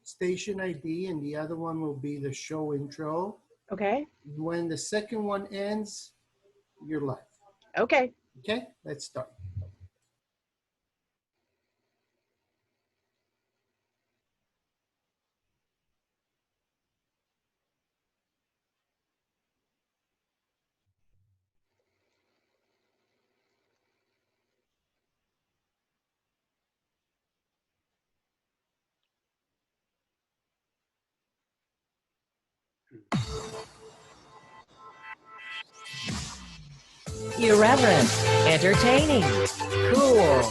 station ID, and the other one will be the show intro. Okay. When the second one ends, you're live. Okay. Okay, let's start. Irreverent, entertaining, cool.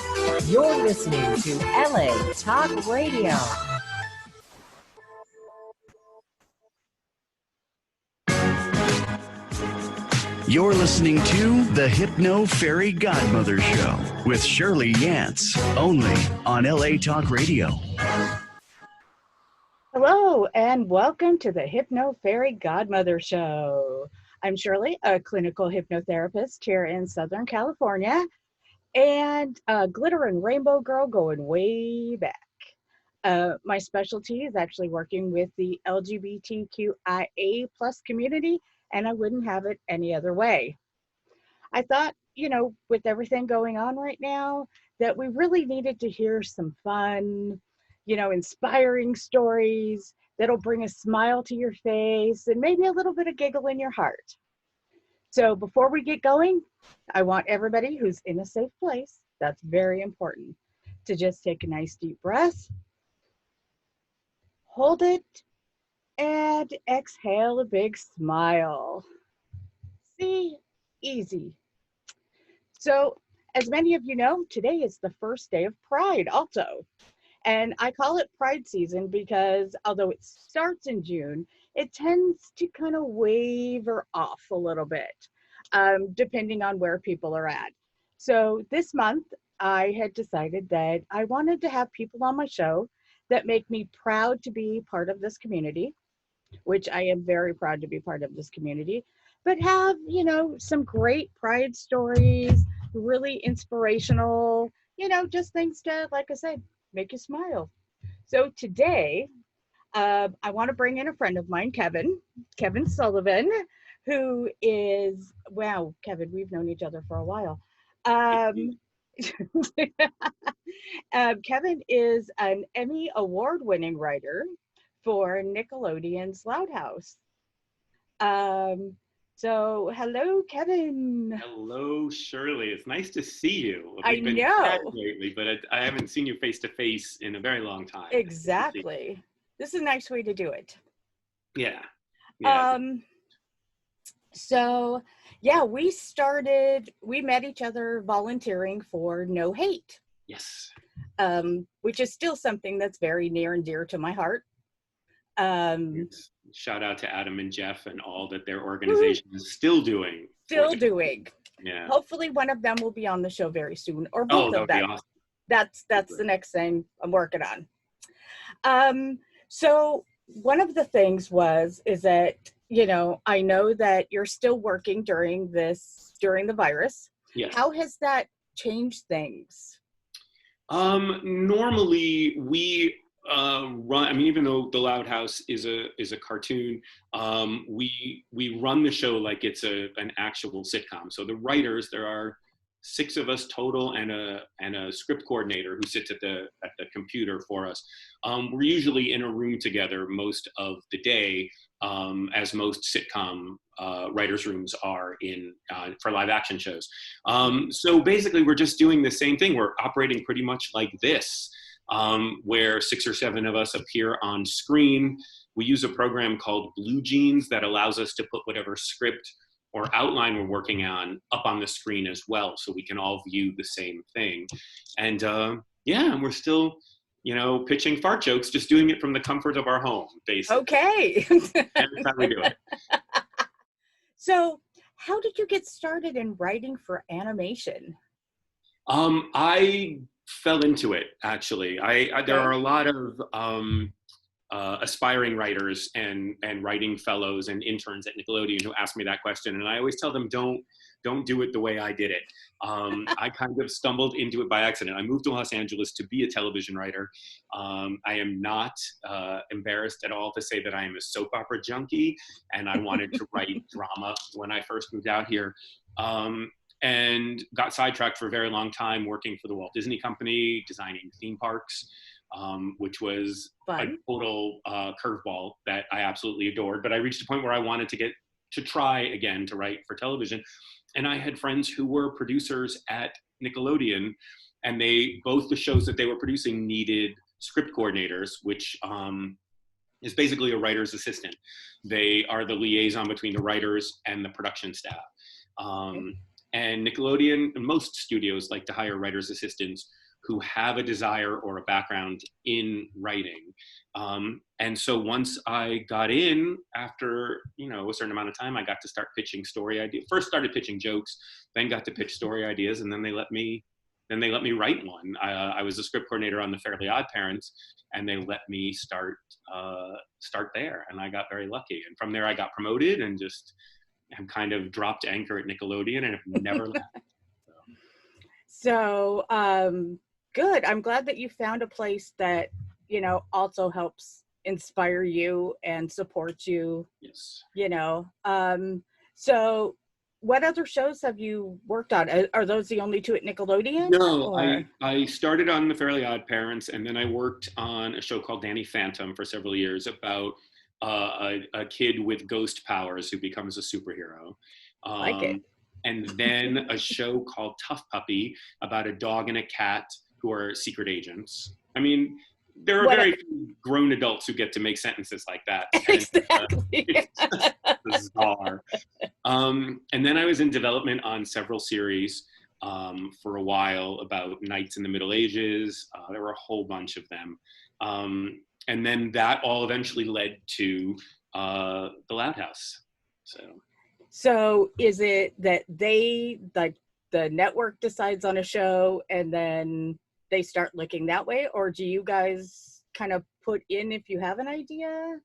You're listening to LA Talk Radio. You're listening to the Hypno Fairy Godmother Show with Shirley Yance, only on LA Talk Radio. Hello, and welcome to the Hypno Fairy Godmother Show. I'm Shirley, a clinical hypnotherapist here in Southern California, and a glitter and rainbow girl going way back. My specialty is actually working with the LGBTQIA plus community, and I wouldn't have it any other way. I thought, with everything going on right now, that we really needed to hear some fun, inspiring stories that'll bring a smile to your face and maybe a little bit of giggle in your heart. So before we get going, I want everybody who's in a safe place, that's very important, to just take a nice deep breath, hold it, and exhale a big smile. See, easy. So as many of you know, today is the first day of Pride also. And I call it Pride season because although it starts in June, it tends to kind of waver off a little bit, depending on where people are at. So this month, I had decided that I wanted to have people on my show that make me proud to be part of this community, which I am very proud to be part of this community, but have, some great Pride stories, really inspirational, just things to, like I said, make you smile. So today, I want to bring in a friend of mine, Kevin Sullivan, who is, wow, Kevin, we've known each other for a while. Kevin is an Emmy award-winning writer for Nickelodeon's Loud House. So hello, Kevin. Hello, Shirley. It's nice to see you. We've been chatting lately, but I haven't seen you face to face in a very long time. Exactly. This is a nice way to do it. Yeah. So yeah, we met each other volunteering for No Hate. Yes. Which is still something that's very near and dear to my heart. Shout out to Adam and Jeff and all that their organization is still doing. Yeah. Hopefully one of them will be on the show very soon, or both of them. Awesome. That's the next thing I'm working on. So one of the things is that, I know that you're still working during the virus. Yes. How has that changed things? Normally we run, even though the Loud House is a cartoon, we run the show like it's an actual sitcom. So the writers, there are 6 of us total, and a script coordinator who sits at the computer for us. We're usually in a room together most of the day, as most sitcom writers' rooms are for live action shows. So basically, we're just doing the same thing. We're operating pretty much like this. Where 6 or 7 of us appear on screen. We use a program called Blue Jeans that allows us to put whatever script or outline we're working on up on the screen as well, so we can all view the same thing. And we're still, pitching fart jokes, just doing it from the comfort of our home, basically. Okay. That's how we do it. So how did you get started in writing for animation? I fell into it, actually. There are a lot of aspiring writers and writing fellows and interns at Nickelodeon who ask me that question, and I always tell them, don't do it the way I did it. I kind of stumbled into it by accident. I moved to Los Angeles to be a television writer. I am not embarrassed at all to say that I am a soap opera junkie, and I wanted to write drama when I first moved out here. And got sidetracked for a very long time working for the Walt Disney Company, designing theme parks, which was Fun. a total curveball that I absolutely adored. But I reached a point where I wanted to try again to write for television. And I had friends who were producers at Nickelodeon, and both the shows that they were producing needed script coordinators, which is basically a writer's assistant. They are the liaison between the writers and the production staff. And Nickelodeon and most studios like to hire writer's assistants who have a desire or a background in writing. And so once I got in, after a certain amount of time, I got to start pitching story ideas. First started pitching jokes, then got to pitch story ideas, and then they let me write one. I was a script coordinator on The Fairly Odd Parents, and they let me start there, and I got very lucky. And from there, I got promoted and just have kind of dropped anchor at Nickelodeon and have never left. So, good. I'm glad that you found a place that, also helps inspire you and support you. Yes. So what other shows have you worked on? Are those the only two at Nickelodeon? No, I started on The Fairly Odd Parents, and then I worked on a show called Danny Phantom for several years about a kid with ghost powers who becomes a superhero. Like it. And then a show called Tough Puppy about a dog and a cat who are secret agents. I mean, there are very few grown adults who get to make sentences like that. Exactly. It's bizarre. And then I was in development on several series for a while about knights in the Middle Ages. There were a whole bunch of them. And then that all eventually led to The Loud House. So is it that they, like, the network decides on a show and then they start looking that way? Or do you guys kind of put in if you have an idea?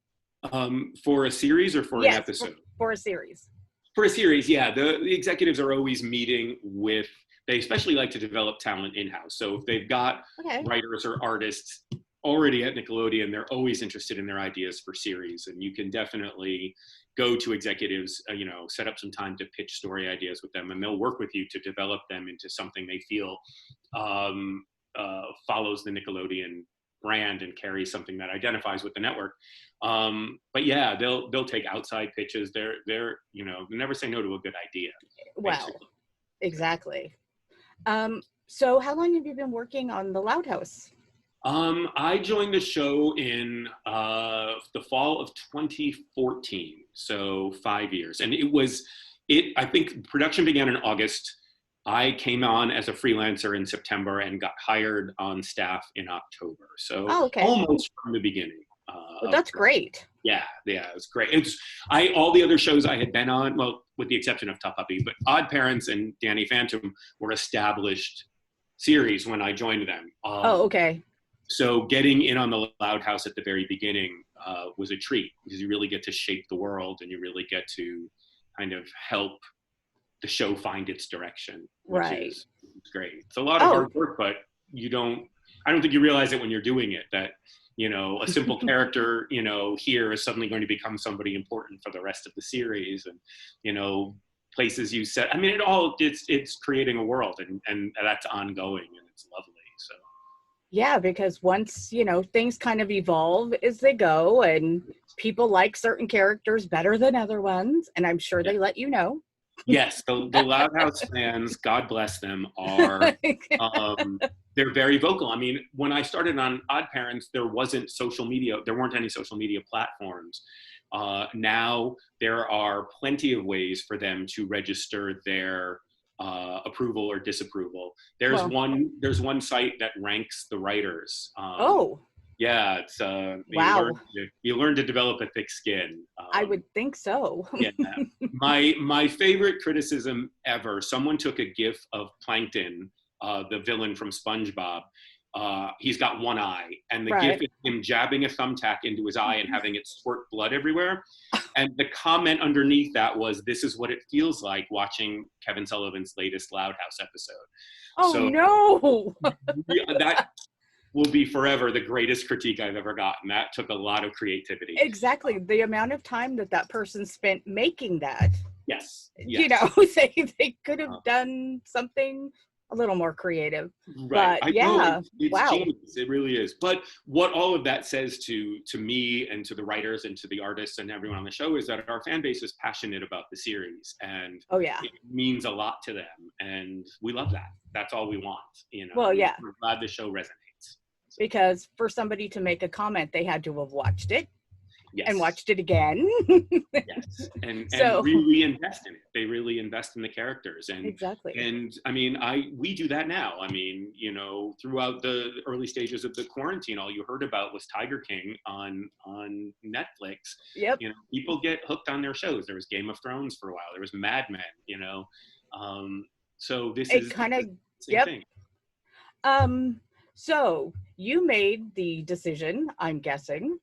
For a series or for an episode? For a series. For a series, yeah. The executives are always meeting with, they especially like to develop talent in-house. So if they've got writers or artists already at Nickelodeon, they're always interested in their ideas for series. And you can definitely go to executives, set up some time to pitch story ideas with them, and they'll work with you to develop them into something they feel follows the Nickelodeon brand and carries something that identifies with the network. But yeah, they'll take outside pitches. They're they never say no to a good idea. Wow, basically. Exactly. So how long have you been working on The Loud House? I joined the show in the fall of 2014, so 5 years. And I think production began in August. I came on as a freelancer in September and got hired on staff in October. So almost from the beginning. Well, that's great. Yeah, it was great. All the other shows I had been on, well, with the exception of Tough Puppy, but Odd Parents and Danny Phantom were established series when I joined them. So getting in on The Loud House at the very beginning was a treat, because you really get to shape the world and you really get to kind of help the show find its direction, which is great. It's a lot of hard work, but I don't think you realize it when you're doing it, that, a simple character, here is suddenly going to become somebody important for the rest of the series, and, places you set. I mean, it's creating a world, and that's ongoing, and it's lovely. So. Yeah, because once, things kind of evolve as they go, and people like certain characters better than other ones, and I'm sure they let you know. Yes, the Loud House fans, God bless them, are they're very vocal. I mean, when I started on Odd Parents, there weren't any social media platforms. Now there are plenty of ways for them to register their approval or disapproval. There's one site that ranks the writers. Yeah, it's you learn to develop a thick skin. I would think so. Yeah. My favorite criticism ever, someone took a GIF of Plankton, the villain from SpongeBob. He's got one eye, and the GIF is him jabbing a thumbtack into his eye and having it squirt blood everywhere. And the comment underneath that was, "This is what it feels like watching Kevin Sullivan's latest Loud House episode." Oh, So no. that will be forever the greatest critique I've ever gotten. That took a lot of creativity. Exactly. The amount of time that person spent making that. Yes. You know, they could have done something a little more creative. Right. But yeah, it's wow. genius. It really is. But what all of that says to me and to the writers and to the artists and everyone on the show is that our fan base is passionate about the series, and oh yeah, it means a lot to them, and we love that. That's all we want. You know. Well, yeah. We're glad the show resonates. Because for somebody to make a comment, they had to have watched it. Yes. And watched it again. Yes, and really invest in it. They really invest in the characters, and exactly. And I mean, we do that now. I mean, you know, throughout the early stages of the quarantine, all you heard about was Tiger King on Netflix. Yep. You know, people get hooked on their shows. There was Game of Thrones for a while. There was Mad Men. You know, so this is kind of same thing. So you made the decision, I'm guessing,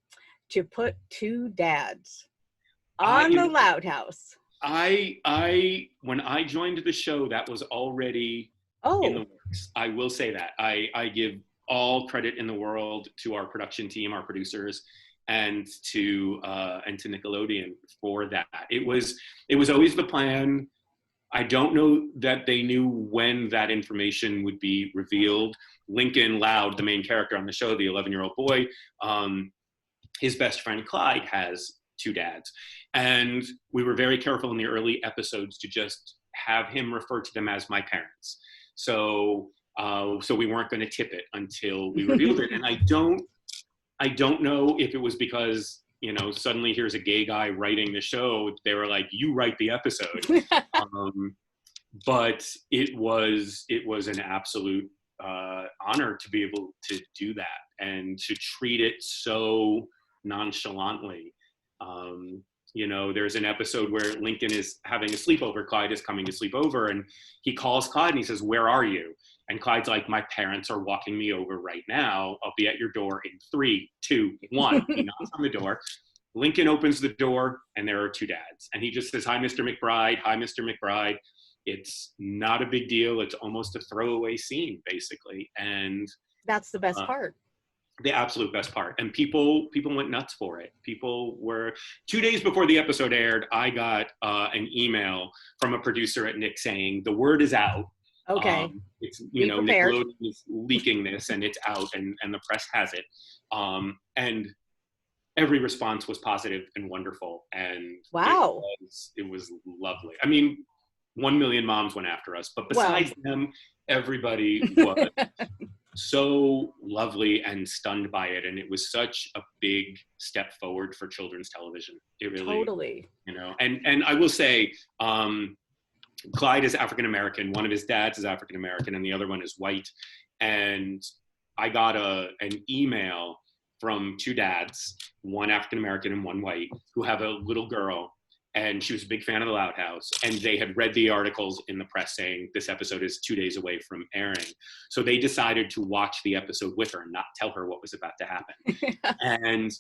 to put two dads on the Loud House. When I joined the show, that was already in the works. I will say that. I give all credit in the world to our production team, our producers, and to Nickelodeon for that. It was always the plan. I don't know that they knew when that information would be revealed. Lincoln Loud, the main character on the show, the 11-year-old boy, his best friend Clyde has two dads. And we were very careful in the early episodes to just have him refer to them as my parents. So we weren't going to tip it until we revealed it. And I don't know if it was because, you know, suddenly here's a gay guy writing the show. They were like, you write the episode. But it was an absolute honor to be able to do that and to treat it so nonchalantly. You know, there's an episode where Lincoln is having a sleepover. Clyde is coming to sleep over, and he calls Clyde and he says, "Where are you?" And Clyde's like, "My parents are walking me over right now. I'll be at your door in 3, 2, 1. He knocks on the door. Lincoln opens the door, and there are two dads. And he just says, "Hi, Mr. McBride. Hi, Mr. McBride." It's not a big deal. It's almost a throwaway scene, basically. And that's the best part. The absolute best part. And people went nuts for it. People were 2 days before the episode aired, I got an email from a producer at Nick saying, "The word is out. Okay. It's, you know, Nickelodeon is leaking this and it's out and the press has it." And every response was positive and wonderful. And wow. It was lovely. I mean, 1 million moms went after us, but besides them, everybody was so lovely and stunned by it. And it was such a big step forward for children's television. It really, totally, you know, and I will say, Clyde is African-American. One of his dads is African-American and the other one is white. And I got an email from two dads, one African-American and one white, who have a little girl. And she was a big fan of the Loud House. And they had read the articles in the press saying this episode is 2 days away from airing. So they decided to watch the episode with her and not tell her what was about to happen. And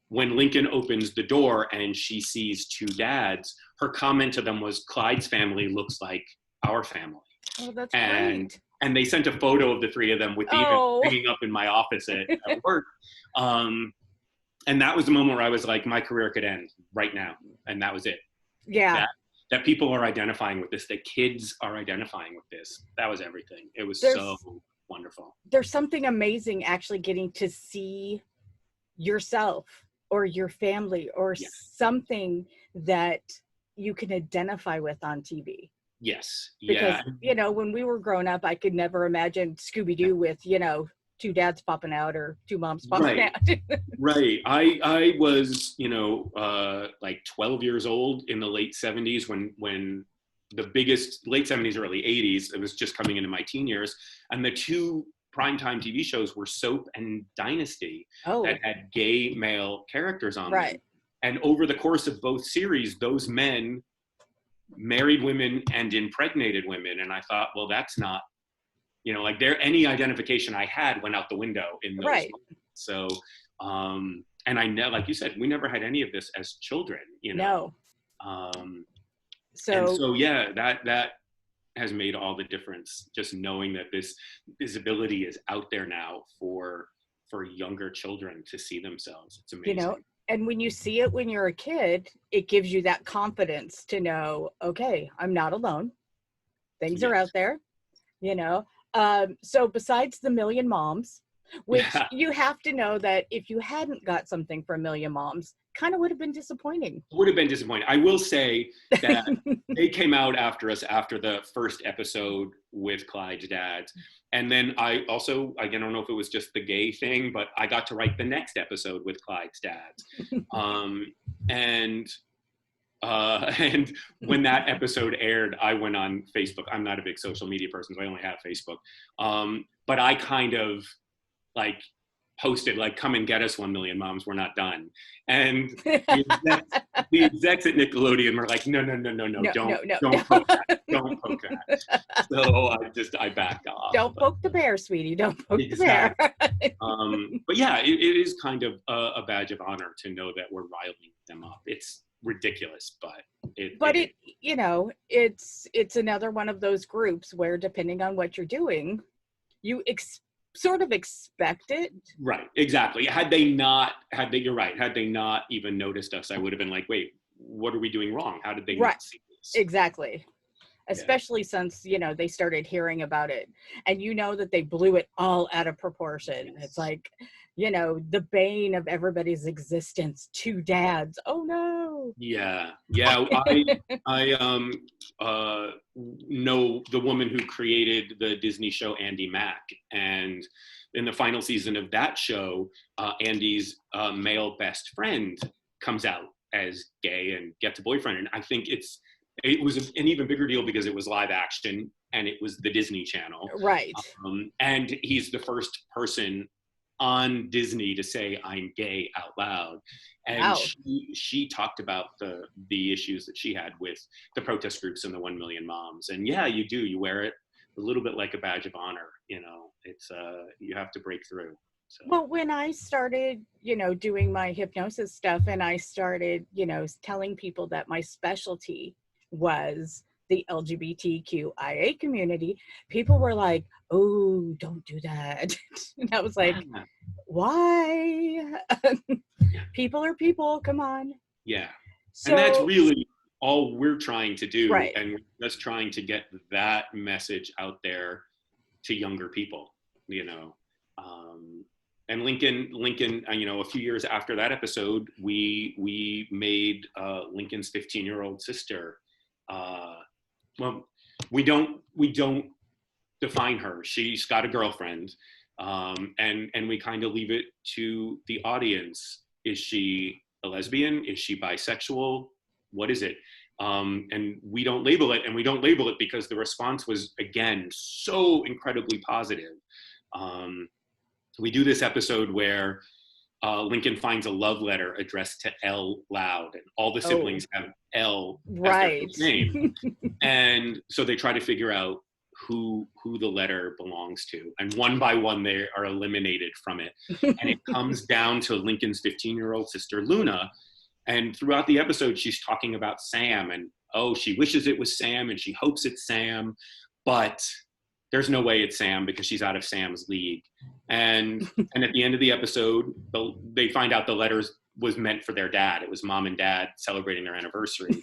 when Lincoln opens the door and she sees two dads, her comment to them was, "Clyde's family looks like our family." Oh, that's great. And they sent a photo of the three of them with even hanging up in my office at work. And that was the moment where I was like, my career could end right now. And that was it. Yeah. That people are identifying with this, that kids are identifying with this. That was everything. It was so wonderful. There's something amazing actually getting to see yourself or your family or something that you can identify with on TV. Yes. Because, you know, when we were growing up, I could never imagine Scooby-Doo with, you know, two dads popping out or two moms popping out. Right. I was, you know, like 12 years old in the late 70s when the biggest, late 70s, early 80s, it was just coming into my teen years. And the two primetime TV shows were Soap and Dynasty that had gay male characters on them. And over the course of both series, those men married women and impregnated women. And I thought, well, that's not, you know, like any identification I had went out the window in those moments. So And I know, like you said, we never had any of this as children, you know. No. And So so yeah, that has made all the difference, just knowing that this visibility is out there now for younger children to see themselves. It's amazing. you know, and when you see it when you're a kid, it gives you that confidence to know, okay, I'm not alone. Things are out Yes. there, you know. So besides the Million Moms, which Yeah. you have to know that if you hadn't got something for Million Moms, kind of would have been disappointing. Would have been disappointing. I will say that they came out after us after the first episode with Clyde's dads. And then I don't know if it was just the gay thing, but I got to write the next episode with Clyde's dads. And when that episode aired, I went on Facebook. I'm not a big social media person, so I only have Facebook. But I kind of like posted like, come and get us 1 million moms, we're not done. And the execs at Nickelodeon were like, no, don't poke that. So I backed off. Don't poke the bear, sweetie. Don't poke the bear. But yeah, it is kind of a badge of honor to know that we're riling them up. It's ridiculous, but it's another one of those groups where, depending on what you're doing, you sort of expect it. Right, exactly. You're right. Had they not even noticed us, I would have been like, wait, what are we doing wrong? How did they not see this? Exactly. Especially since, they started hearing about it, and that they blew it all out of proportion. Yes. It's like, the bane of everybody's existence, 2 dads. Oh no. Yeah. I know the woman who created the Disney show Andy Mack, and in the final season of that show, Andy's male best friend comes out as gay and gets a boyfriend, and I think it was an even bigger deal because it was live action and it was the Disney Channel. Right. And he's the first person on Disney to say I'm gay out loud. And wow. she talked about the issues that she had with the protest groups and the 1 million moms. And yeah, you wear it a little bit like a badge of honor. It's you have to break through. So. Well, when I started, doing my hypnosis stuff, and I started, telling people that my specialty was the LGBTQIA community, people were like, oh, don't do that. And I was like, why? People are people, come on. Yeah. So, and that's really all we're trying to do. Right. And we're just trying to get that message out there to younger people, and Lincoln, a few years after that episode, we made Lincoln's 15-year-old sister. Well, we don't define her. She's got a girlfriend, and we kind of leave it to the audience. Is she a lesbian? Is she bisexual? What is it? And we don't label it, and we don't label it because the response was, again, so incredibly positive. We do this episode where Lincoln finds a love letter addressed to L Loud, and all the siblings have L as their first name. And so they try to figure out who the letter belongs to. And one by one, they are eliminated from it. And it comes down to Lincoln's 15-year-old sister, Luna. And throughout the episode, she's talking about Sam, and she wishes it was Sam, and she hopes it's Sam, but there's no way it's Sam because she's out of Sam's league. And at the end of the episode, they find out the letters was meant for their dad. It was mom and dad celebrating their anniversary.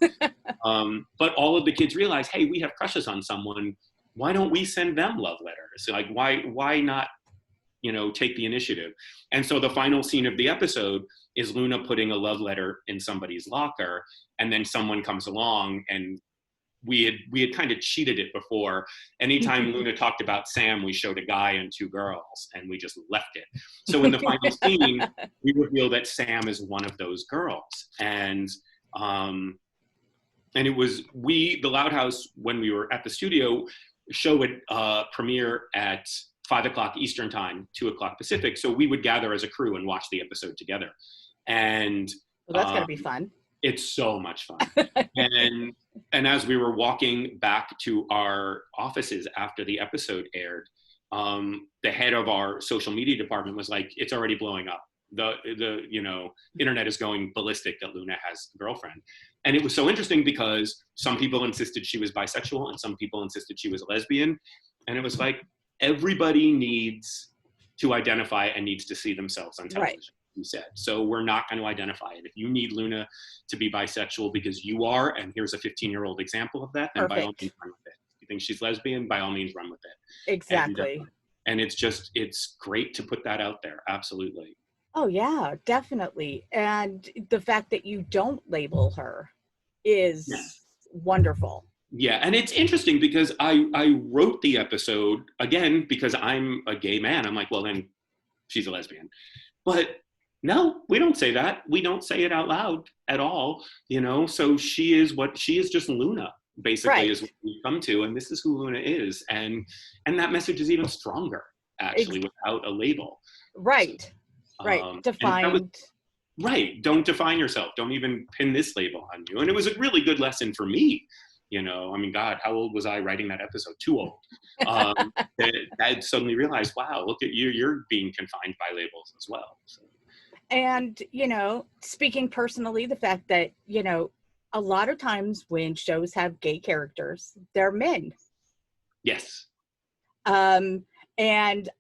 But all of the kids realize, hey, we have crushes on someone. Why don't we send them love letters? Like, why not, take the initiative? And so the final scene of the episode is Luna putting a love letter in somebody's locker, and then someone comes along, and we had kind of cheated it before. Anytime Luna talked about Sam, we showed a guy and 2 girls, and we just left it. So in the final scene, we reveal that Sam is one of those girls. And it was the Loud House, when we were at the studio, show would premiere at 5 o'clock Eastern time, 2 o'clock Pacific. So we would gather as a crew and watch the episode together. And well, that's gotta be fun. It's so much fun. And as we were walking back to our offices after the episode aired, the head of our social media department was like, it's already blowing up. the internet is going ballistic that Luna has a girlfriend. And it was so interesting because some people insisted she was bisexual and some people insisted she was a lesbian. And it was like, everybody needs to identify and needs to see themselves on television. Right. You said. So we're not going to identify it. If you need Luna to be bisexual because you are, and here's a 15-year-old example of that, then by all means run with it. If you think she's lesbian, by all means run with it. Exactly. And it's great to put that out there. Absolutely. Oh yeah, definitely. And the fact that you don't label her is wonderful. Yeah, and it's interesting because I wrote the episode, again, because I'm a gay man. I'm like, well, then she's a lesbian. But no, we don't say that. We don't say it out loud at all, so she is just Luna, basically, is what we come to, and this is who Luna is. And that message is even stronger, actually, without a label. Right. So, right. Defined. Right. Don't define yourself. Don't even pin this label on you. And it was a really good lesson for me. I mean, God, how old was I writing that episode? Too old. I suddenly realized, wow, look at you. You're being confined by labels as well. So. And, speaking personally, the fact that, a lot of times when shows have gay characters, they're men. Yes. And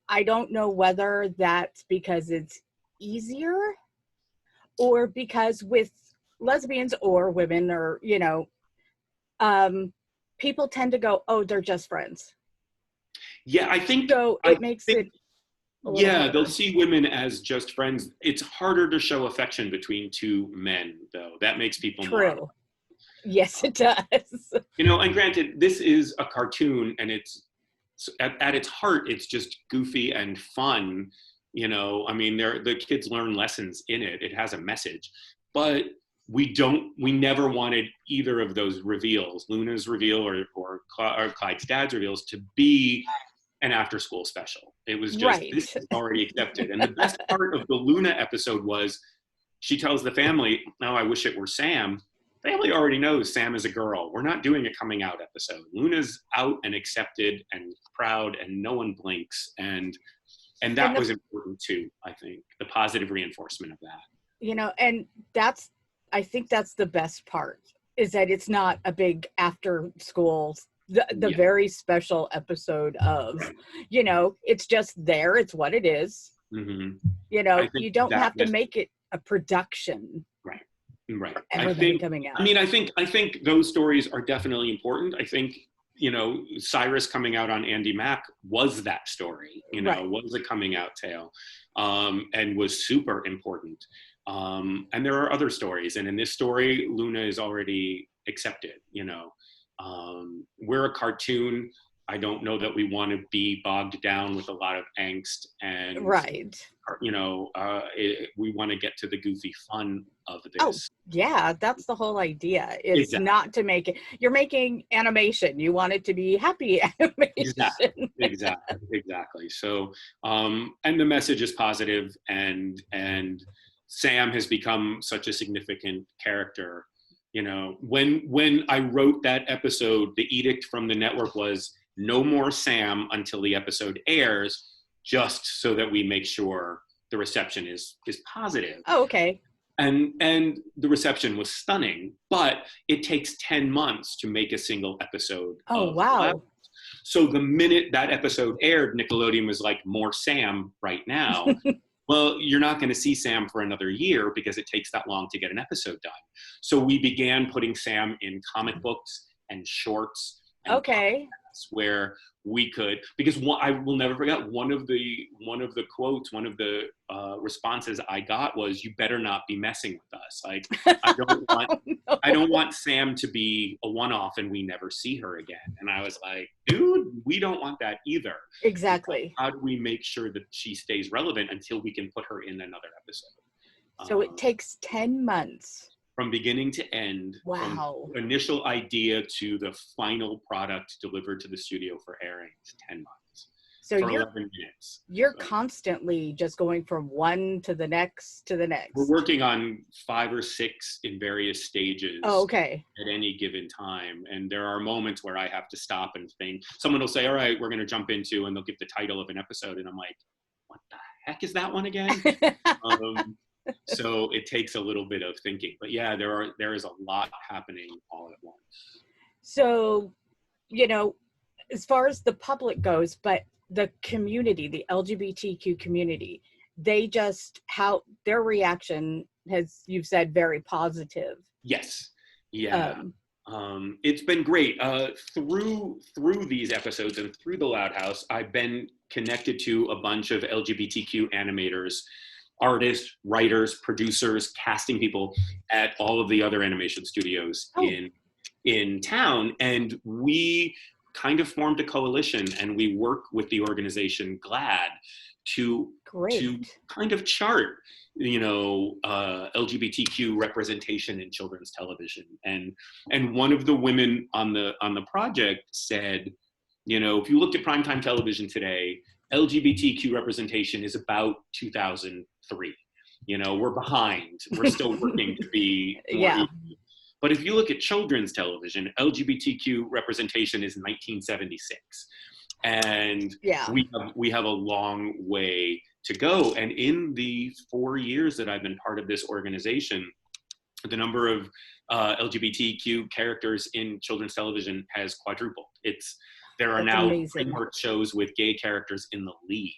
I don't know whether that's because it's easier or because with lesbians or women or, people tend to go, oh, they're just friends. Yeah, I think so. It makes it. Yeah, they'll see women as just friends. It's harder to show affection between two men, though. That makes people more. Yes, it does. And granted, this is a cartoon, and it's at its heart, it's just goofy and fun. I mean, the kids learn lessons in it. It has a message, but we never wanted either of those reveals, Luna's reveal or Clyde's dad's reveals, to be an after-school special. It was just, This is already accepted. And the best part of the Luna episode was she tells the family, "No, I wish it were Sam." Family already knows Sam is a girl. We're not doing a coming out episode. Luna's out and accepted and proud, and no one blinks. And that was important too, I think, the positive reinforcement of that. And I think that's the best part, is that it's not a big after school, the very special episode of, it's just there. It's what it is. Mm-hmm. You don't have to make it a production. Right. Everything coming out. I mean, I think those stories are definitely important. I think, Cyrus coming out on Andy Mack was that story, was a coming out tale, and was super important. And there are other stories. And in this story, Luna is already accepted, we're a cartoon. I don't know that we want to be bogged down with a lot of angst and, we want to get to the goofy fun of this. Oh, yeah, that's the whole idea. It's not to make it, you're making animation. You want it to be happy animation. Exactly. So, and the message is positive, and Sam has become such a significant character. When I wrote that episode, the edict from the network was no more Sam until the episode airs, just so that we make sure the reception is positive. Oh, okay. And the reception was stunning, but it takes 10 months to make a single episode. Oh, wow. So the minute that episode aired, Nickelodeon was like, more Sam right now. Well, you're not going to see Sam for another year because it takes that long to get an episode done. So we began putting Sam in comic books and shorts. And where we could, because I will never forget one of the quotes, one of the responses I got was, "You better not be messing with us. Like, I don't want Sam to be a one-off and we never see her again." And I was like, dude, we don't want that either. Exactly. How do we make sure that she stays relevant until we can put her in another episode? So it takes 10 months. From beginning to end, wow. From initial idea to the final product delivered to the studio for airing, it's 10 months. So for 11 minutes. You're constantly just going from one to the next to the next. We're working on 5 or 6 in various stages. Oh, okay. At any given time. And there are moments where I have to stop and think. Someone will say, all right, we're going to jump into, and they'll give the title of an episode. And I'm like, what the heck is that one again? So it takes a little bit of thinking, but yeah, there is a lot happening all at once. So, as far as the public goes, but the community, the LGBTQ community, how their reaction has, you've said, very positive. Yes. Yeah. It's been great. Through these episodes and through the Loud House, I've been connected to a bunch of LGBTQ animators, artists, writers, producers, casting people at all of the other animation studios in town. And we kind of formed a coalition, and we work with the organization GLAD to kind of chart, LGBTQ representation in children's television. And one of the women on the project said, if you looked at primetime television today, LGBTQ representation is about 2003. We're behind. We're still working to be more equal. But if you look at children's television, LGBTQ representation is 1976. And we have a long way to go. And in the 4 years that I've been part of this organization, the number of LGBTQ characters in children's television has quadrupled. There are now framework shows with gay characters in the lead.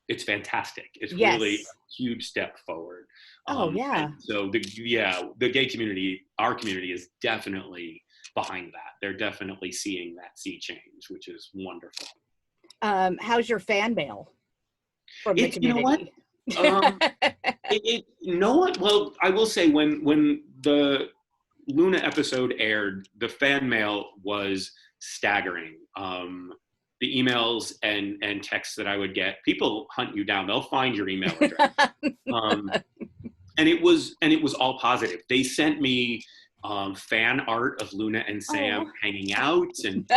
It's fantastic. It's really a huge step forward. So the gay community, our community, is definitely behind that. They're definitely seeing that sea change, which is wonderful. How's your fan mail from the community? Well, I will say when the Luna episode aired, the fan mail was staggering. The emails and texts that I would get, people hunt you down. They'll find your email address. And it was all positive. They sent me fan art of Luna and Sam hanging out. And,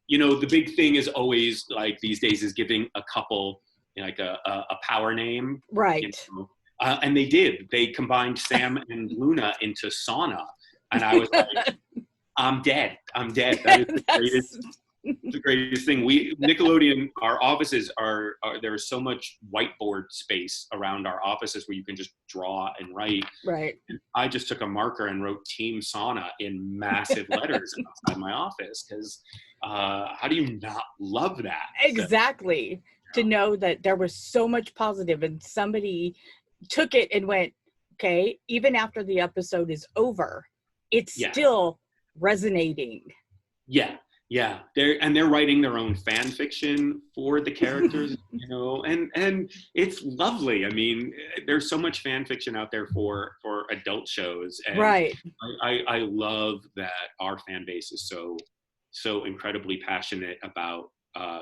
the big thing is always, like, these days, is giving a couple, like a power name. Right. And they did. They combined Sam and Luna into Sauna. And I was like, I'm dead. That is the greatest thing. Nickelodeon, our offices are there's so much whiteboard space around our offices where you can just draw and write. Right. And I just took a marker and wrote Team Sauna in massive letters outside my office, because how do you not love that? Exactly. To know that there was so much positive, and somebody took it and went, okay, even after the episode is over, it's still resonating. Yeah, they're writing their own fan fiction for the characters, and it's lovely. I mean, there's so much fan fiction out there for adult shows, and I love that our fan base is so incredibly passionate about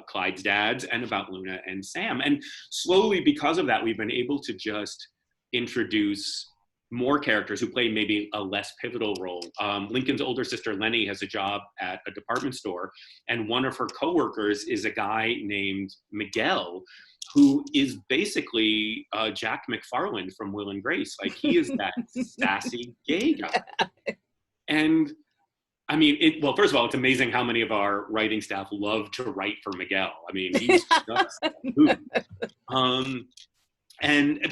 Clyde's dads and about Luna and Sam. And slowly, because of that, we've been able to just introduce more characters who play maybe a less pivotal role. Lincoln's older sister, Lenny, has a job at a department store, and one of her coworkers is a guy named Miguel, who is basically Jack McFarland from Will and Grace. Like, he is that sassy gay guy. And I mean, well, first of all, it's amazing how many of our writing staff love to write for Miguel. I mean, he's just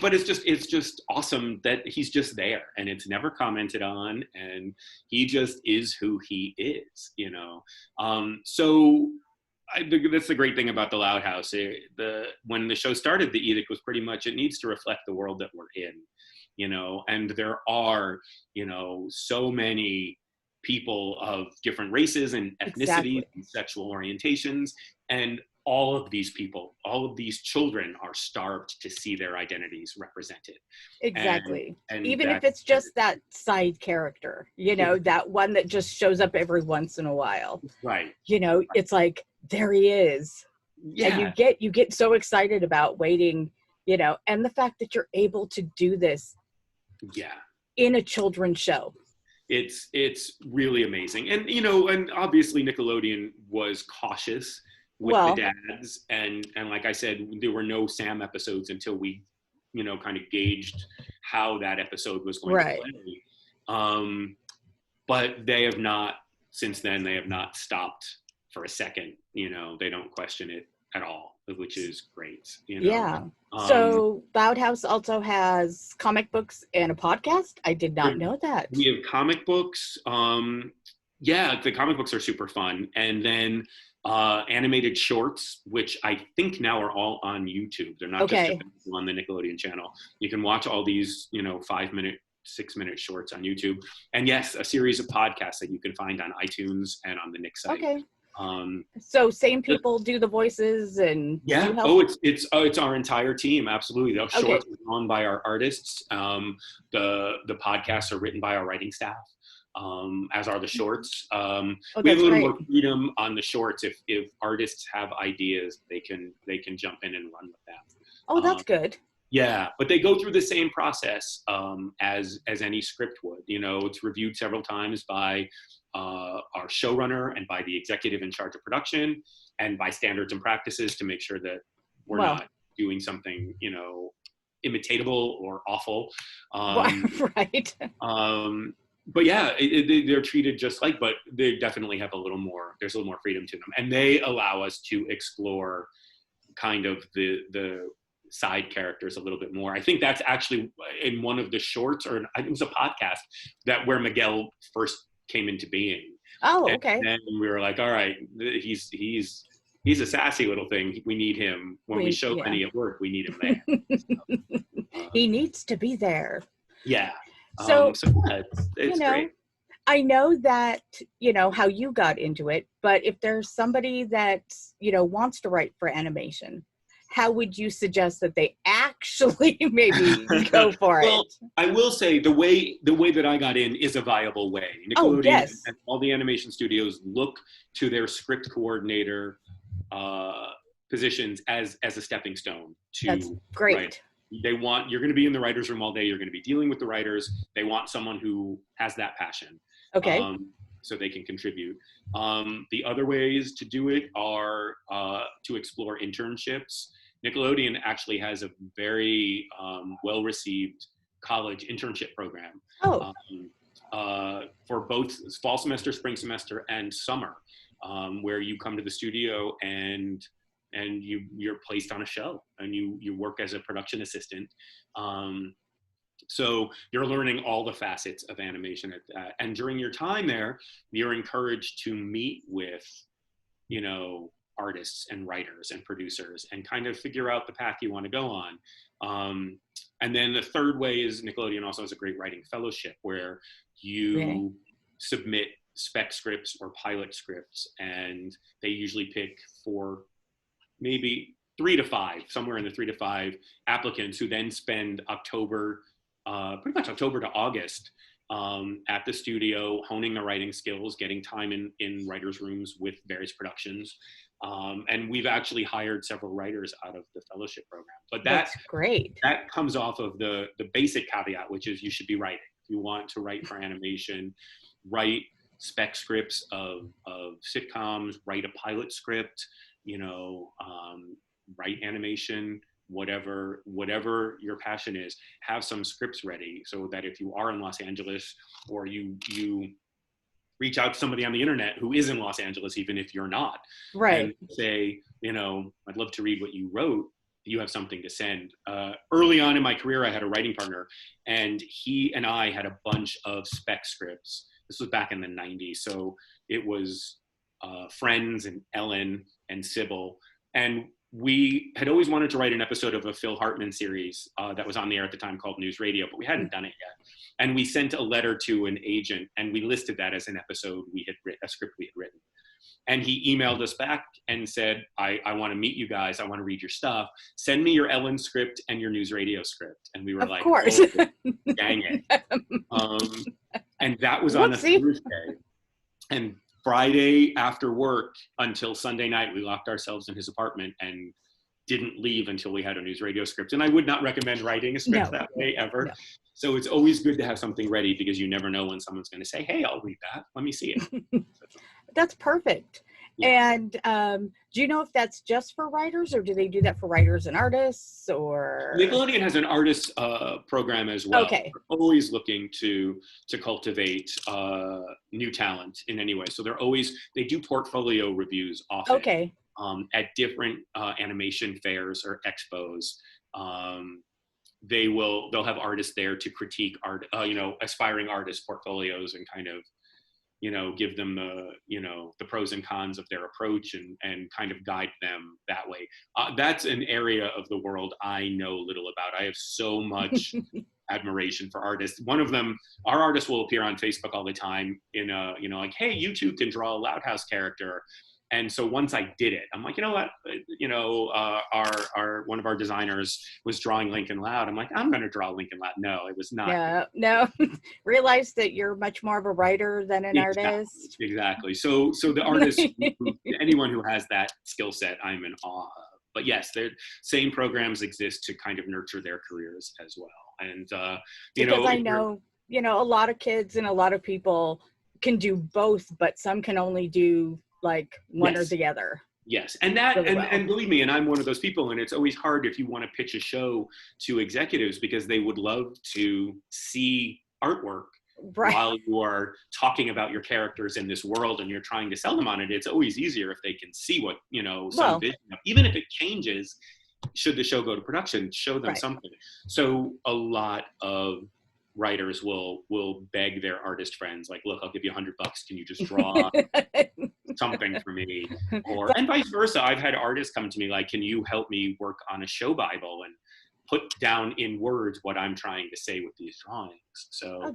but it's just awesome that he's just there, and it's never commented on, and he just is who he is, So that's the great thing about the Loud House. When the show started, the edict was pretty much, it needs to reflect the world that we're in, and there are, so many people of different races and ethnicities and sexual orientations, and all of these people, all of these children are starved to see their identities represented. Exactly. And even if it's just that side character, that one that just shows up every once in a while. Right. It's like, there he is. Yeah. And you get so excited about waiting, and the fact that you're able to do this in a children's show. It's really amazing. And, and obviously Nickelodeon was cautious with the dads, and like I said, there were no Sam episodes until we, kind of gauged how that episode was going to play. But they have not, since then, they have not stopped for a second. They don't question it at all, which is great. You know? Yeah. So Loud House also has comic books and a podcast. I did not know that. We have comic books. Yeah, the comic books are super fun. And then animated shorts, which I think now are all on YouTube. They're not just on the Nickelodeon channel. You can watch all these, 5-minute, 6-minute shorts on YouTube. And yes, a series of podcasts that you can find on iTunes and on the Nick site. Okay. So same people do the voices and yeah. you help? It's our entire team. Absolutely. The shorts are drawn by our artists. The podcasts are written by our writing staff. As are the shorts. We have a little more freedom on the shorts. If artists have ideas, they can jump in and run with them. Oh, that's good. Yeah, but they go through the same process as any script would. It's reviewed several times by our showrunner and by the executive in charge of production and by standards and practices to make sure that we're not doing something, imitatable or awful. Right. But yeah, they're treated just like, but they definitely have there's a little more freedom to them. And they allow us to explore kind of the side characters a little bit more. I think that's actually in one of the shorts, or it was a podcast where Miguel first came into being. Oh, okay. And we were like, all right, he's a sassy little thing. We need him when we show Penny at work. We need him there. So, he needs to be there. Yeah. So it's great. I know that, how you got into it, but if there's somebody that, wants to write for animation, how would you suggest that they actually maybe go for it? I will say the way that I got in is a viable way. Nickelodeon and all the animation studios look to their script coordinator positions as a stepping stone to That's great. Write. You're going to be in the writer's room all day. You're going to be dealing with the writers. They want someone who has that passion. Okay. So they can contribute. The other ways to do it are to explore internships. Nickelodeon actually has a very well-received college internship program for both fall semester, spring semester, and summer, where you come to the studio and you're placed on a show and you work as a production assistant. So you're learning all the facets of animation and during your time there, you're encouraged to meet with, artists and writers and producers and kind of figure out the path you want to go on. And then the third way is Nickelodeon also has a great writing fellowship where you submit spec scripts or pilot scripts, and they usually pick for maybe 3 to 5, somewhere in the 3 to 5 applicants who then spend pretty much October to August at the studio, honing their writing skills, getting time in writers' rooms with various productions. And we've actually hired several writers out of the fellowship program. But that's great. That comes off of the basic caveat, which is you should be writing. If you want to write for animation, write spec scripts of sitcoms, write a pilot script, write animation, whatever your passion is, have some scripts ready so that if you are in Los Angeles or you reach out to somebody on the internet who is in Los Angeles, even if you're not, and say, I'd love to read what you wrote, you have something to send. Early on in my career, I had a writing partner, and he and I had a bunch of spec scripts. This was back in the 90s. So it was Friends and Ellen and Sybil. And we had always wanted to write an episode of a Phil Hartman series that was on the air at the time called News Radio, but we hadn't done it yet. And we sent a letter to an agent, and we listed that as an episode a script we had written. And he emailed us back and said, I want to meet you guys. I want to read your stuff. Send me your Ellen script and your News Radio script. And we were of course. Oh, dang it. And that was on a Thursday. And Friday after work until Sunday night, we locked ourselves in his apartment and didn't leave until we had a News Radio script. And I would not recommend writing a script that way ever. No. So it's always good to have something ready because you never know when someone's going to say, hey, I'll read that. Let me see it. That's perfect. Yeah. And do you know if that's just for writers, or do they do that for writers and artists? Or Nickelodeon has an artist program as well. Okay. They're always looking to cultivate new talent in any way. So they do portfolio reviews often. Okay. at different animation fairs or expos. They'll have artists there to critique art, aspiring artists' portfolios and kind of, give them the pros and cons of their approach and kind of guide them that way. That's an area of the world I know little about. I have so much admiration for artists. One of them, our artist will appear on Facebook all the time in like, hey, you two can draw a Loud House character. And so once I did it, I'm like, you know what, our one of our designers was drawing Lincoln Loud. I'm like, I'm going to draw Lincoln Loud. No, it was not. Yeah, no. Realize that you're much more of a writer than an artist. Exactly. So the artist, anyone who has that skill set, I'm in awe of. But yes, the same programs exist to kind of nurture their careers as well. And because I know, a lot of kids and a lot of people can do both, but some can only do like one or the other. Yes, and that, really and believe me, and I'm one of those people, and it's always hard if you want to pitch a show to executives because they would love to see artwork while you are talking about your characters in this world and you're trying to sell them on it. It's always easier if they can see what, some vision of, even if it changes, should the show go to production, show them something. So a lot of writers will beg their artist friends, like, look, I'll give you $100. Can you just draw something for me? And vice versa. I've had artists come to me like, can you help me work on a show Bible and put down in words what I'm trying to say with these drawings? So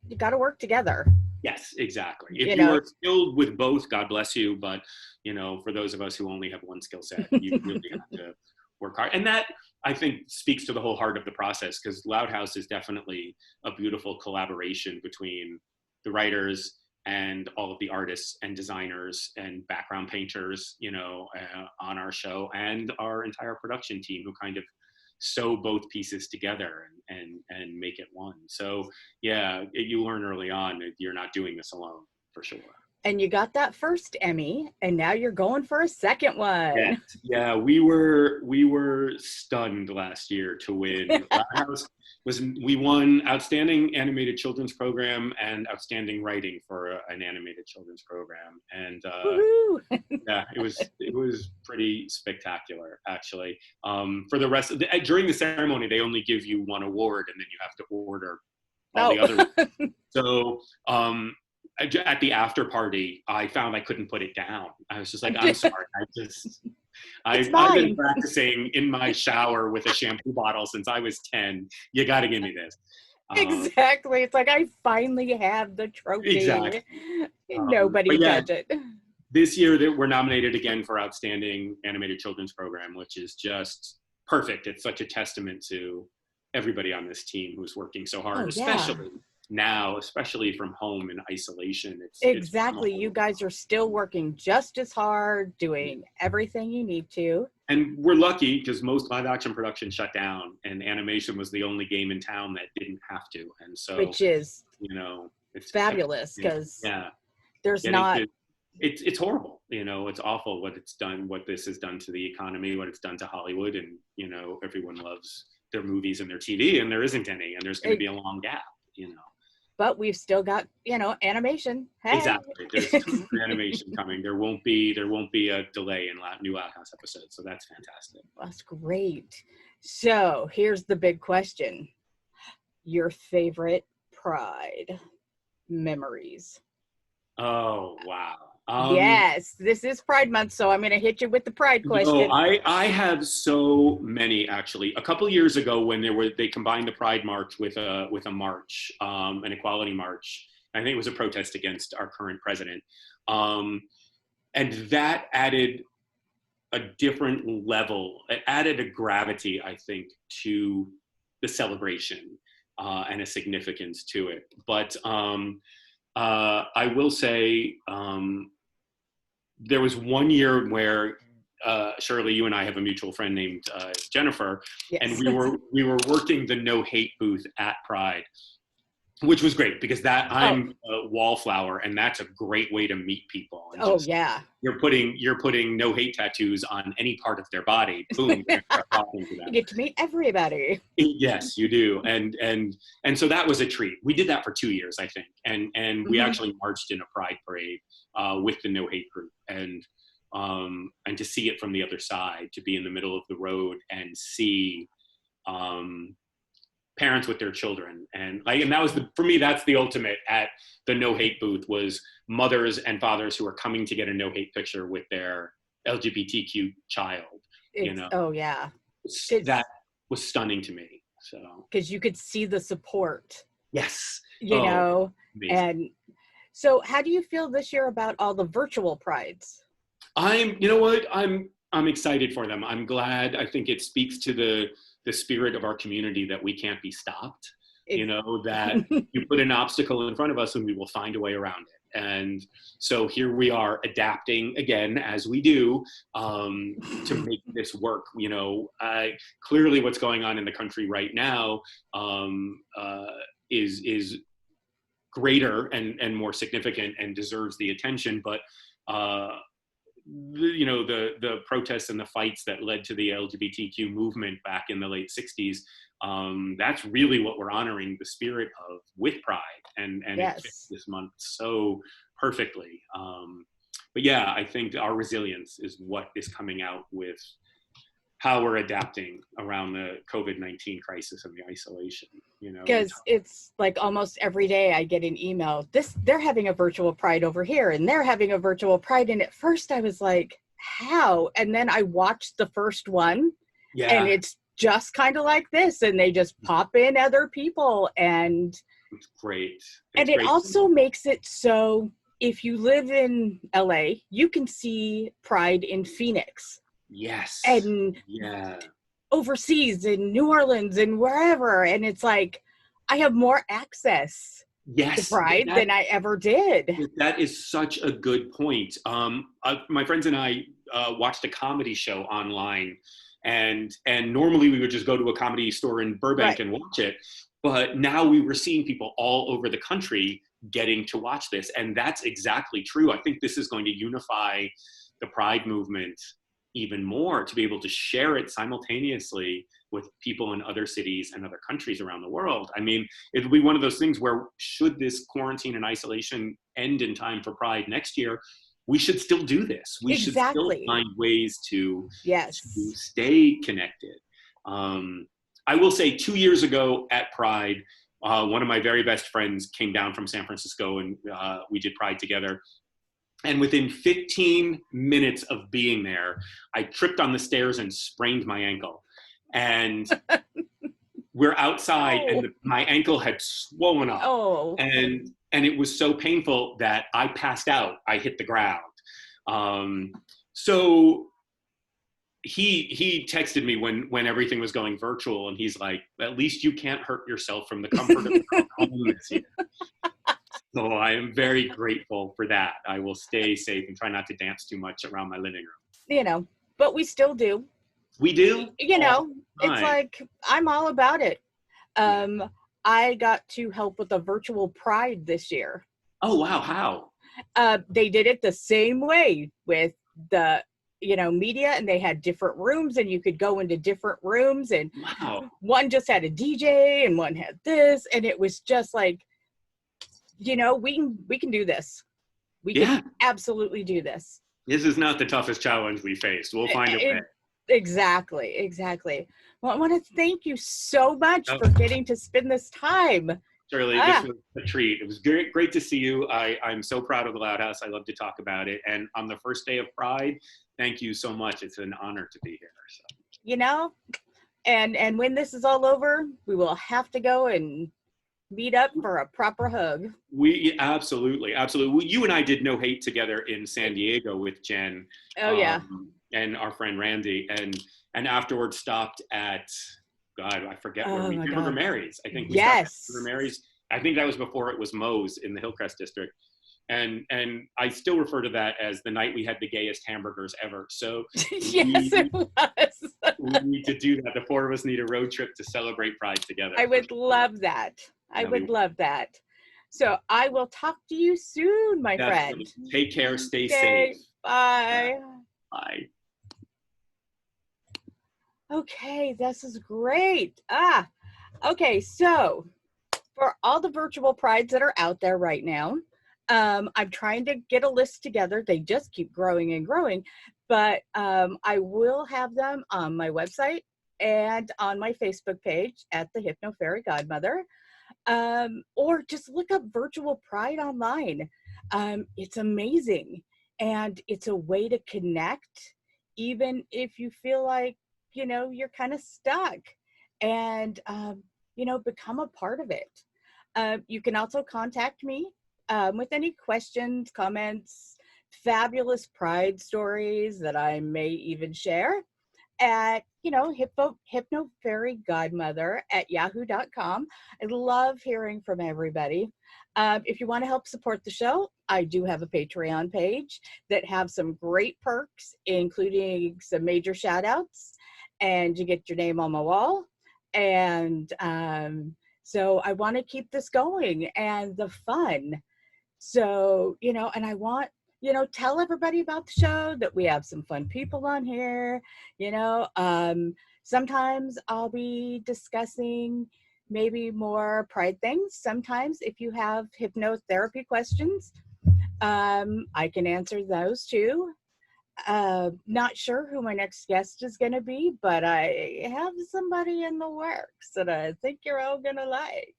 you got to work together. Yes, exactly. If you are skilled with both, God bless you. But for those of us who only have one skill set, you really have to work hard. And that, I think, speaks to the whole heart of the process, because Loud House is definitely a beautiful collaboration between the writers and all of the artists and designers and background painters, on our show, and our entire production team who kind of sew both pieces together and make it one. So yeah, you learn early on that you're not doing this alone, for sure. And you got that first Emmy, and now you're going for a second one. Yeah, we were stunned last year to win. We won Outstanding Animated Children's Program and Outstanding Writing for an animated children's program, and yeah, it was pretty spectacular, actually. For the rest of during the ceremony, they only give you one award, and then you have to order all the other ones. So at the after party, I found I couldn't put it down. I was just like, I'm sorry. I've been practicing in my shower with a shampoo bottle since I was 10. You got to give me this. Exactly. It's like, I finally have the trophy. Exactly. Nobody touched it. This year, we're nominated again for Outstanding Animated Children's Program, which is just perfect. It's such a testament to everybody on this team who's working so hard, especially from home in isolation. It's you guys are still working just as hard, doing everything you need to. And we're lucky because most live action production shut down, and animation was the only game in town that didn't have to. And so, which is, it's fabulous, because there's it's horrible. It's awful what this has done to the economy, what it's done to Hollywood. And, everyone loves their movies and their TV, and there isn't any, and there's going to be a long gap, But we've still got, animation. Hey. Exactly. There's tons of animation coming. There won't be a delay in new Loud House episodes. So that's fantastic. That's great. So here's the big question. Your favorite Pride memories? Oh, wow. Yes, this is Pride Month, so I'm going to hit you with the Pride question. No, I have so many, actually. A couple of years ago, when they combined the Pride March with a march, an equality march. I think it was a protest against our current president, and that added a different level. It added a gravity, I think, to the celebration and a significance to it. But I will say. There was one year where Shirley, you and I have a mutual friend named Jennifer, and we were working the No Hate booth at Pride, which was great because I'm a wallflower, and that's a great way to meet people. And you're putting no hate tattoos on any part of their body. Boom, you're talking to them. You get to meet everybody. Yes, you do, and so that was a treat. We did that for 2 years, I think, and we actually marched in a Pride parade with the No Hate group, and and to see it from the other side, to be in the middle of the road and see parents with their children. And that was for me, that's the ultimate at the No Hate booth, was mothers and fathers who are coming to get a no hate picture with their LGBTQ child. Oh yeah. That was stunning to me. So, because you could see the support. Yes. You know, amazing. And so how do you feel this year about all the virtual prides? You know what? I'm excited for them. I'm glad. I think it speaks to the spirit of our community that we can't be stopped. That you put an obstacle in front of us and we will find a way around it. And so here we are adapting again, as we do, to make this work. Clearly what's going on in the country right now is greater and more significant and deserves the attention. But the protests and the fights that led to the LGBTQ movement back in the late 60s, that's really what we're honoring the spirit of with Pride, and yes. It fits this month so perfectly. But yeah, I think our resilience is what is coming out with how we're adapting around the COVID-19 crisis and the isolation. Because it's like almost every day I get an email, they're having a virtual Pride over here and they're having a virtual Pride. And at first I was like, how? And then I watched the first one, and it's just kind of like this, and they just pop in other people, and it's great. It also makes it so if you live in LA, you can see Pride in Phoenix. Yes. And overseas in New Orleans and wherever. And it's like, I have more access to Pride than I ever did. That is such a good point. My friends and I watched a comedy show online, and normally we would just go to a comedy store in Burbank and watch it. But now we were seeing people all over the country getting to watch this. And that's exactly true. I think this is going to unify the Pride movement even more, to be able to share it simultaneously with people in other cities and other countries around the world. I mean, it'll be one of those things where, should this quarantine and isolation end in time for Pride next year, we should still do this. We should still find ways to stay connected. I will say 2 years ago at Pride, one of my very best friends came down from San Francisco, and we did Pride together. And within 15 minutes of being there, I tripped on the stairs and sprained my ankle. And we're outside, and my ankle had swollen up. And it was so painful that I passed out. I hit the ground. So he texted me when everything was going virtual, and he's like, at least you can't hurt yourself from the comfort of the home this year. So I am very grateful for that. I will stay safe and try not to dance too much around my living room. But we still do. We do? It's like, I'm all about it. I got to help with a virtual Pride this year. Oh, wow. How? They did it the same way with the, media, and they had different rooms, and you could go into different rooms, and one just had a DJ and one had this, and it was just like, we can do this. We can absolutely do this. This is not the toughest challenge we faced. We'll find a way. Exactly. Well, I want to thank you so much for getting to spend this time. Shirley, this was a treat. It was great to see you. I'm so proud of the Loud House. I love to talk about it. And on the first day of Pride, thank you so much. It's an honor to be here. So. And when this is all over, we will have to go and meet up for a proper hug. We absolutely. You and I did No Hate together in San Diego with Jen. And our friend Randy, and afterwards stopped at, God, I forget where we did. River Mary's. I think we stopped at River Mary's. I think that was before it was Moe's in the Hillcrest district. And I still refer to that as the night we had the gayest hamburgers ever. So it was. We need to do that. The four of us need a road trip to celebrate Pride together. I would love that. I would love that. So I will talk to you soon, my friend. Take care. Stay safe. Bye. Bye. Okay, this is great. Okay, so for all the virtual prides that are out there right now, I'm trying to get a list together. They just keep growing and growing, but I will have them on my website and on my Facebook page at the Hypno Fairy Godmother, or just look up Virtual Pride online. It's amazing, and it's a way to connect, even if you feel like, you know, you're kind of stuck, and, you know, become a part of it. You can also contact me with any questions, comments, fabulous pride stories that I may even share at, you know, hypnofairygodmother@yahoo.com. I love hearing from everybody. If you want to help support the show, I do have a Patreon page that have some great perks, including some major shout outs, and you get your name on my wall. And so I want to keep this going and the fun. So, you know, and I want, you know, tell everybody about the show, that we have some fun people on here. You know, sometimes I'll be discussing maybe more pride things. Sometimes if you have hypnotherapy questions, I can answer those too. Not sure who my next guest is going to be, but I have somebody in the works that I think you're all going to like.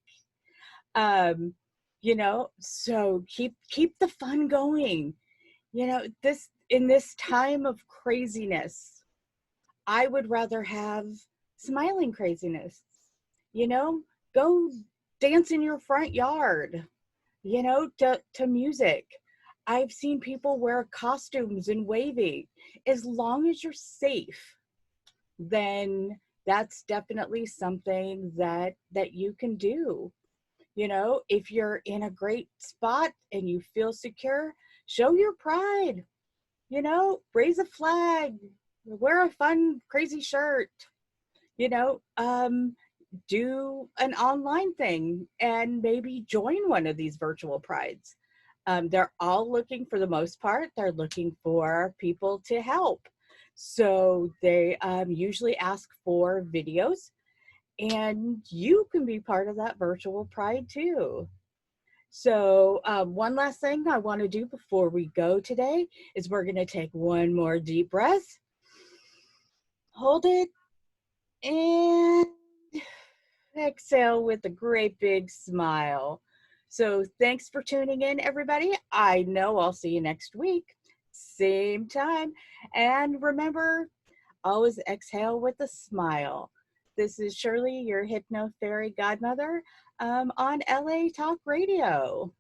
You know, so keep the fun going. You know, in this time of craziness, I would rather have smiling craziness. You know, go dance in your front yard, you know, to music. I've seen people wear costumes and waving. As long as you're safe, then that's definitely something that you can do. You know, if you're in a great spot and you feel secure, show your pride. You know, raise a flag, wear a fun, crazy shirt. You know, do an online thing and maybe join one of these virtual prides. They're all looking, for the most part, they're looking for people to help. So they usually ask for videos, and you can be part of that virtual pride too. So one last thing I want to do before we go today is we're going to take one more deep breath, hold it, and exhale with a great big smile. So thanks for tuning in, everybody. I know I'll see you next week, same time. And remember, always exhale with a smile. This is Shirley, your Hypno Fairy Godmother, on LA Talk Radio.